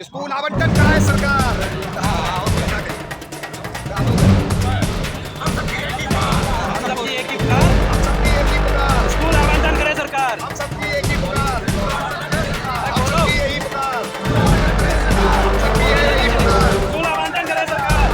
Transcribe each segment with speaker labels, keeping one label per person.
Speaker 1: School आवंटन कराए सरकार।
Speaker 2: हम सबकी एक ही पुकार। स्कूल आवंटन करे सरकार।
Speaker 1: हम सबकी एक ही पुकार। हम सबकी यही पुकार। हम सबकी यही पुकार।
Speaker 2: स्कूल आवंटन करे सरकार।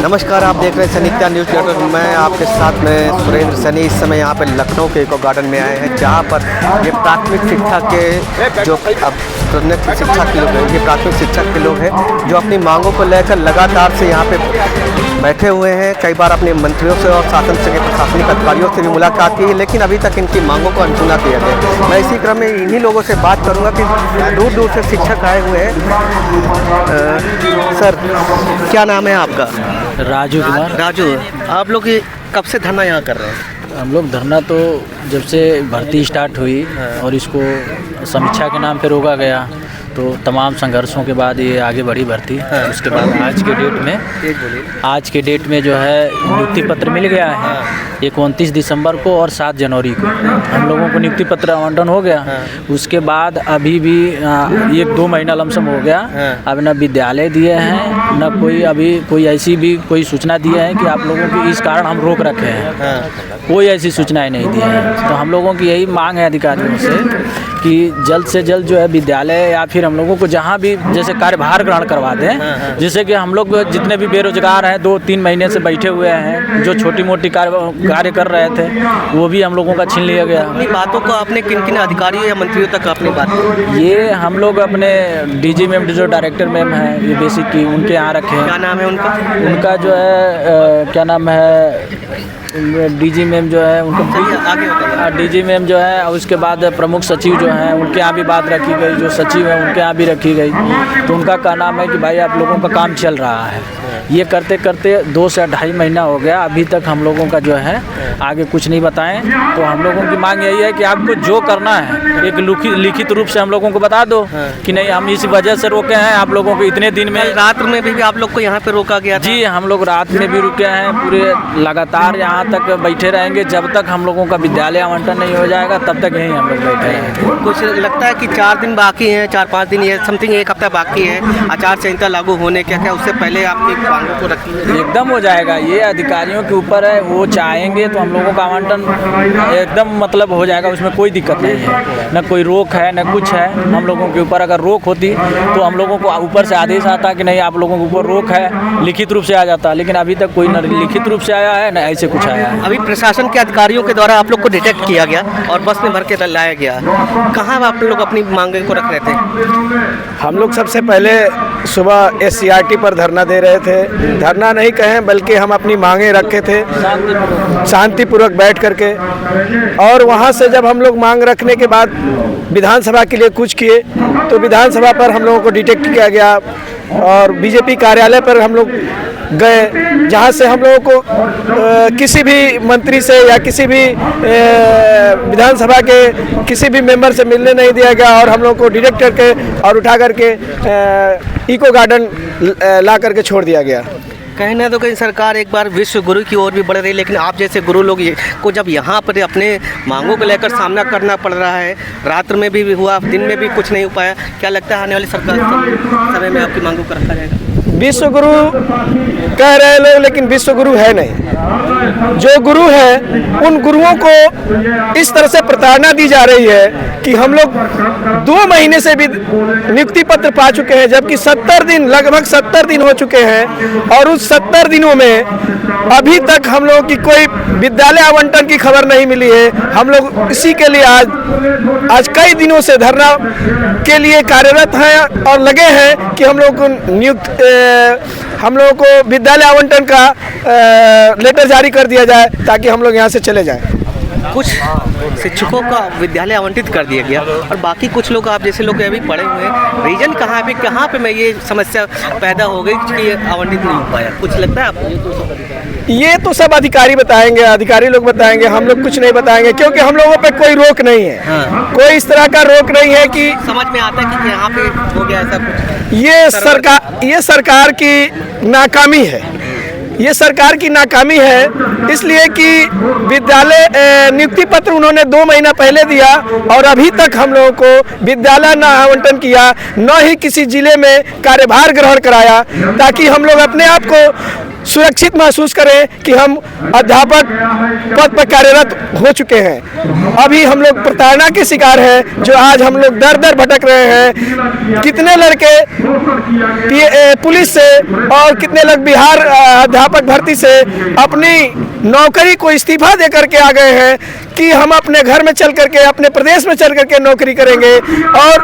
Speaker 3: नमस्कार, आप देख रहे हैं सनित्या न्यूज़ नेटवर्क। मैं आपके साथ में सुरेंद्र सनी। इस समय यहाँ पे लखनऊ के इको गार्डन में आए हैं, जहाँ पर ये प्राथमिक शिक्षा के जो अब शिक्षा के लोग हैं, ये प्राथमिक शिक्षक के लोग हैं जो अपनी मांगों को लेकर लगातार से यहाँ पे बैठे हुए हैं। कई बार अपने मंत्रियों से और शासन से प्रशासनिक अधिकारियों से भी मुलाकात की है, लेकिन अभी तक इनकी मांगों को अनसुना किया गया। मैं इसी क्रम में इन्हीं लोगों से बात करूँगा कि दूर दूर से शिक्षक आए हुए हैं। सर, क्या नाम है आपका?
Speaker 4: राजू कुमार।
Speaker 3: राजू, आप लोग ये कब से धरना यहाँ कर रहे हैं?
Speaker 4: हम लोग धरना तो जब से भर्ती स्टार्ट हुई और इसको समीक्षा के नाम पे रोका गया, तो तमाम संघर्षों के बाद ये आगे बढ़ी भर्ती। उसके बाद आज के डेट में जो है नियुक्ति पत्र मिल गया है। 29 दिसंबर को और 7 जनवरी को हम लोगों को नियुक्ति पत्र आवंटन हो गया। उसके बाद अभी भी 1-2 महीना लमसम हो गया। अब न विद्यालय दिए हैं, न कोई अभी कोई ऐसी भी कोई सूचना दिए हैं कि आप लोगों की इस कारण हम रोक रखे हैं। कोई ऐसी सूचनाएं नहीं दी हैं। तो हम लोगों की यही मांग है अधिकारियों से कि जल्द से जल्द जो है विद्यालय या फिर हम लोगों को जहाँ भी जैसे कार्यभार ग्रहण करवा दें, जिससे कि हम लोग जितने भी बेरोजगार हैं 2-3 महीने से बैठे हुए हैं, जो छोटी मोटी कार्य कर रहे थे, वो भी हम लोगों का छीन लिया गया।
Speaker 3: अपनी बातों को आपने किन किन अधिकारियों या मंत्रियों तक आपने बात की?
Speaker 4: ये हम लोग अपने डीजी मैम जो डायरेक्टर मैम हैं, ये बेसिक की उनके यहाँ रखे हैं।
Speaker 3: क्या नाम है उनका?
Speaker 4: उनका जो है क्या नाम है, डीजी मैम जो है उनका डीजी मैम जो है, और उसके बाद प्रमुख सचिव जो हैं उनके यहाँ भी बात रखी गई, जो सचिव हैं उनके यहाँ भी रखी गई। तो उनका कहना है कि भाई आप लोगों का काम चल रहा है। ये करते करते 2 से 2.5 महीना हो गया, अभी तक हम लोगों का जो है आगे कुछ नहीं बताएं। तो हम लोगों की मांग यही है कि आपको जो करना है एक लिखित रूप से हम लोगों को बता दो कि नहीं हम इस वजह से रोके हैं आप लोगों को इतने दिन में।
Speaker 3: रात में भी आप लोग को यहाँ पे रोका गया था?
Speaker 4: जी, हम लोग रात में भी रुके हैं, पूरे लगातार यहाँ तक बैठे रहेंगे जब तक हम लोगों का विद्यालय आवंटन नहीं हो जाएगा, तब तक यहीं हम लोग बैठे हैं।
Speaker 3: कुछ लगता है कि 4 दिन बाकी हैं, 4-5 दिन, ये समथिंग 1 हफ्ता बाकी है आचार संहिता लागू होने। क्या उससे पहले आपकी मांगों को रखी है?
Speaker 4: एकदम हो जाएगा, ये अधिकारियों के ऊपर है। वो चाहेंगे तो हम लोगों का आवंटन एकदम मतलब हो जाएगा, उसमें कोई दिक्कत नहीं है। न कोई रोक है न कुछ है। हम लोगों के ऊपर अगर रोक होती तो हम लोगों को ऊपर से आदेश आता कि नहीं आप लोगों के ऊपर रोक है, लिखित रूप से आ जाता। लेकिन अभी तक कोई न लिखित रूप से आया है न ऐसे कुछ आया है।
Speaker 3: अभी प्रशासन के अधिकारियों के द्वारा आप लोग को डिटेक्ट किया गया और बस में भर के लाया गया। कहाँ आप लोग अपनी मांगों को रख रहे थे?
Speaker 5: हम लोग सबसे पहले सुबह SCRT पर धरना दे रहे थे। धरना नहीं कहें बल्कि हम अपनी मांगें रखे थे शांतिपूर्वक बैठ करके। और वहाँ से जब हम लोग मांग रखने के बाद विधानसभा के लिए कुछ किए, तो विधानसभा पर हम लोगों को डिटेक्ट किया गया और बीजेपी कार्यालय पर हम लोग गए, जहाँ से हम लोगों को किसी भी मंत्री से या किसी भी विधानसभा के किसी भी मेंबर से मिलने नहीं दिया गया। और हम लोगों को डिटेक्ट करके और उठा करके इको गार्डन ला करके छोड़ दिया गया।
Speaker 3: कहीं ना तो कहीं सरकार एक बार विश्व गुरु की ओर भी बढ़ रही है, लेकिन आप जैसे गुरु लोग को जब यहाँ पर अपने मांगों को लेकर सामना करना पड़ रहा है, रात में भी हुआ, दिन में भी कुछ नहीं हो पाया, क्या लगता है आने वाली सरकार समय में आपकी मांगों को रखा जाएगा?
Speaker 5: विश्व गुरु कह रहे लोग, लेकिन विश्व गुरु है नहीं। जो गुरु है उन गुरुओं को इस तरह से प्रताड़ना दी जा रही है कि हम लोग 2 महीने से भी नियुक्ति पत्र पा चुके हैं, जबकि 70 दिन, लगभग 70 दिन हो चुके हैं। और उस 70 दिनों में अभी तक हम लोगों की कोई विद्यालय आवंटन की खबर नहीं मिली है। हम लोग इसी के लिए आज कई दिनों से धरना के लिए कार्यरत हैं और लगे हैं कि हम लोग को हम लोगों को विद्यालय आवंटन का लेटर जारी कर दिया जाए, ताकि हम लोग यहाँ से चले जाएं।
Speaker 3: कुछ शिक्षकों का विद्यालय आवंटित कर दिया गया और बाकी कुछ लोग आप जैसे लोग अभी पढ़े हुए हैं, रीजन कहाँ पे मैं ये समस्या पैदा हो गई कि आवंटित नहीं हो पाया? कुछ लगता है आपको?
Speaker 5: ये तो सब अधिकारी बताएंगे, अधिकारी लोग बताएंगे, हम लोग कुछ नहीं बताएंगे, क्योंकि हम लोगों पे कोई रोक नहीं है। कोई इस तरह का रोक नहीं है कि
Speaker 3: समझ में आता है कि यहाँ पे हो गया ऐसा कुछ।
Speaker 5: ये सरकार की नाकामी है। ये सरकार की नाकामी है इसलिए कि विद्यालय नियुक्ति पत्र उन्होंने 2 महीना पहले दिया और अभी तक हम लोगों को विद्यालय न आवंटन किया, न ही किसी जिले में कार्यभार ग्रहण कराया ताकि हम लोग अपने आप को सुरक्षित महसूस करें कि हम अध्यापक पद पर कार्यरत हो चुके हैं। अभी हम लोग प्रताड़ना के शिकार हैं, जो आज हम लोग दर दर भटक रहे हैं। कितने लड़के पुलिस से और कितने लोग बिहार अध्यापक भर्ती से अपनी नौकरी को इस्तीफा दे करके आ गए हैं कि हम अपने घर में चल करके, अपने प्रदेश में चल करके नौकरी करेंगे, और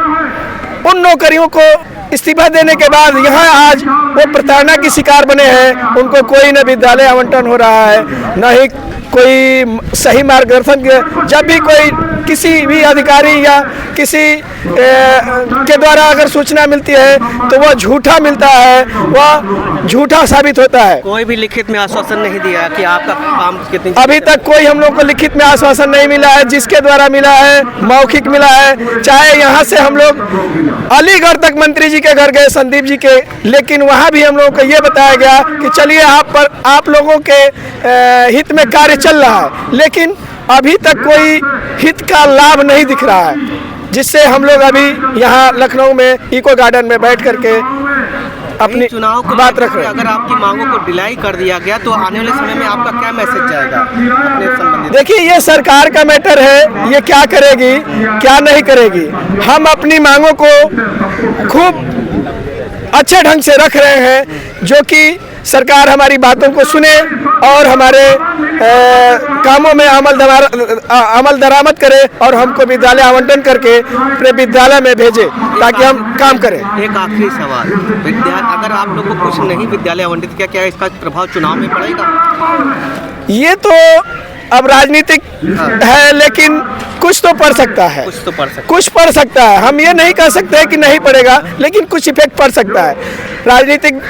Speaker 5: उन नौकरियों को इस्तीफा देने के बाद यहाँ आज वो प्रताड़ना की शिकार बने हैं। उनको कोई न विद्यालय आवंटन हो रहा है, न ही कोई सही मार्गदर्शन। जब भी कोई किसी भी अधिकारी या किसी के द्वारा अगर सूचना मिलती है तो वह झूठा मिलता है, वह झूठा साबित होता है।
Speaker 3: कोई भी लिखित में आश्वासन नहीं दिया कि आपका काम कितनी।
Speaker 5: अभी तक कोई हम लोग को लिखित में आश्वासन नहीं मिला है। जिसके द्वारा मिला है मौखिक मिला है। चाहे यहाँ से हम लोग अलीगढ़ तक मंत्री जी के घर गए, संदीप जी के, लेकिन वहाँ भी हम लोगों को ये बताया गया कि चलिए आप लोगों के हित में कार्य चल रहा है, लेकिन अभी तक कोई हित का लाभ नहीं दिख रहा है, जिससे हम लोग अभी यहाँ लखनऊ में इको गार्डन में बैठ करके अपनी
Speaker 3: चुनाव को
Speaker 5: बात रख रहे हैं।
Speaker 3: अगर आपकी मांगों को डिलाई कर दिया गया तो आने वाले समय में आपका क्या मैसेज जाएगा अपने संबंधित?
Speaker 5: देखिए, ये सरकार का मैटर है, ये क्या करेगी क्या नहीं करेगी। हम अपनी मांगों को खूब अच्छे ढंग से रख रहे हैं, जो कि सरकार हमारी बातों को सुने और हमारे कामों में अमल दरामद करे और हमको विद्यालय आवंटन करके अपने विद्यालय में भेजे ताकि हम काम करें।
Speaker 3: एक आखिरी सवाल, अगर आप लोग को कुछ नहीं विद्यालय आवंटित किया, क्या इसका प्रभाव चुनाव में पड़ेगा?
Speaker 5: ये तो अब राजनीतिक है, लेकिन कुछ तो पड़ सकता है। कुछ पड़ सकता है। हम ये नहीं कह सकते कि नहीं पड़ेगा, लेकिन कुछ इफेक्ट पड़ सकता है राजनीतिक,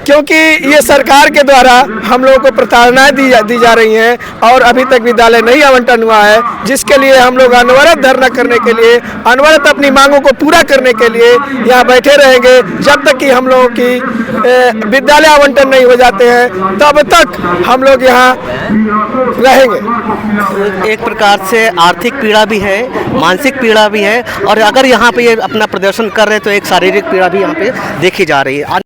Speaker 5: क्योंकि ये सरकार के द्वारा हम लोगों को प्रताड़नाएं दी जा रही हैं और अभी तक विद्यालय नहीं आवंटन हुआ है, जिसके लिए हम लोग अनवरत धरना करने के लिए, अनवरत अपनी मांगों को पूरा करने के लिए यहाँ बैठे रहेंगे। जब तक कि हम लोगों की विद्यालय आवंटन नहीं हो जाते हैं, तब तक हम लोग यहाँ रहेंगे।
Speaker 3: एक प्रकार से आर्थिक पीड़ा भी है, मानसिक पीड़ा भी है, और अगर यहाँ पे ये अपना प्रदर्शन कर रहे हैं तो एक शारीरिक पीड़ा भी यहाँ पे देखी जा रही है।